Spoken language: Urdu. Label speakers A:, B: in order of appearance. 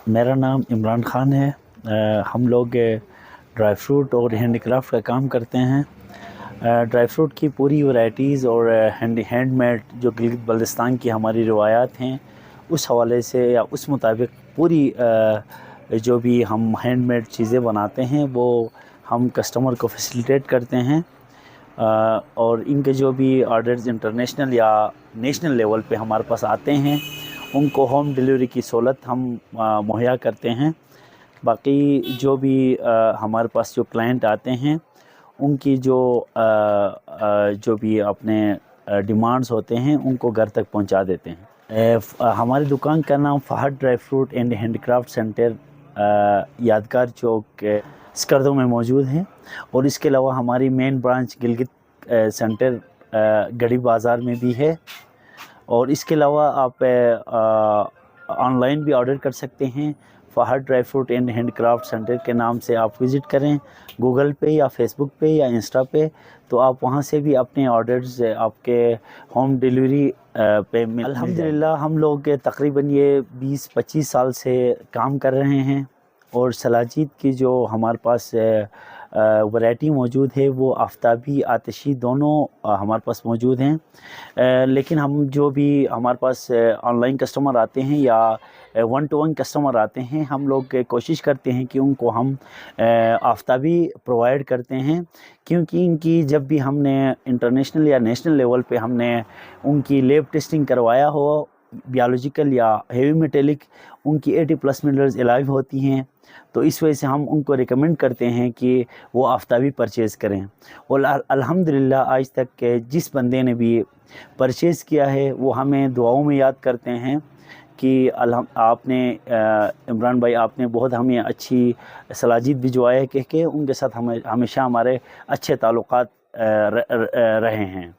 A: میرا نام عمران خان ہے۔ ہم لوگ ڈرائی فروٹ اور ہینڈی کرافٹ کا کام کرتے ہیں۔ ڈرائی فروٹ کی پوری ورائٹیز اور ہینڈ میڈ جو گلگت بلتستان کی ہماری روایات ہیں اس حوالے سے یا اس مطابق پوری جو بھی ہم ہینڈ میڈ چیزیں بناتے ہیں وہ ہم کسٹمر کو فیسیلیٹیٹ کرتے ہیں، اور ان کے جو بھی آرڈرز انٹرنیشنل یا نیشنل لیول پہ ہمارے پاس آتے ہیں ان کو ہوم ڈیلیوری کی سہولت ہم مہیا کرتے ہیں۔ باقی جو بھی ہمارے پاس جو کلائنٹ آتے ہیں ان کی جو بھی اپنے ڈیمانڈز ہوتے ہیں ان کو گھر تک پہنچا دیتے ہیں۔ ہماری دکان کا نام Fahad dry fruit and handicraft centre Yadgar Chowk Skardu میں موجود ہے، اور اس کے علاوہ ہماری مین برانچ گلگت سینٹر گڑھی بازار میں بھی ہے، اور اس کے علاوہ آپ آن لائن بھی آرڈر کر سکتے ہیں۔ Fahad dry fruit and hand craft centre کے نام سے آپ وزٹ کریں گوگل پہ یا فیس بک پہ یا انسٹا پہ، تو آپ وہاں سے بھی اپنے آرڈرز آپ کے ہوم ڈیلیوری پہ الحمدللہ ہم لوگ تقریباً یہ 20-25 سال سے کام کر رہے ہیں، اور سلاجید کی جو ہمارے پاس ورائٹی موجود ہے وہ آفتابی آتشی دونوں ہمارے پاس موجود ہیں۔ لیکن ہم جو بھی ہمارے پاس آن لائن کسٹمر آتے ہیں یا 1-to-1 کسٹمر آتے ہیں، ہم لوگ کوشش کرتے ہیں کہ ان کو ہم آفتابی پرووائڈ کرتے ہیں، کیونکہ ان کی جب بھی ہم نے انٹرنیشنل یا نیشنل لیول پہ ہم نے ان کی لیب ٹیسٹنگ کروایا ہو، بیالوجیکل یا ہیوی میٹیلک ان کی 80+ منرلز الائیو ہوتی ہیں، تو اس وجہ سے ہم ان کو ریکمینڈ کرتے ہیں کہ وہ آفتابی پرچیز کریں۔ اور الحمدللہ آج تک کہ جس بندے نے بھی پرچیز کیا ہے وہ ہمیں دعاؤں میں یاد کرتے ہیں کہ آپ نے عمران بھائی آپ نے بہت ہمیں اچھی سلاجید بھجوایا، کہ ان کے ساتھ ہمیشہ ہمارے اچھے تعلقات رہے ہیں۔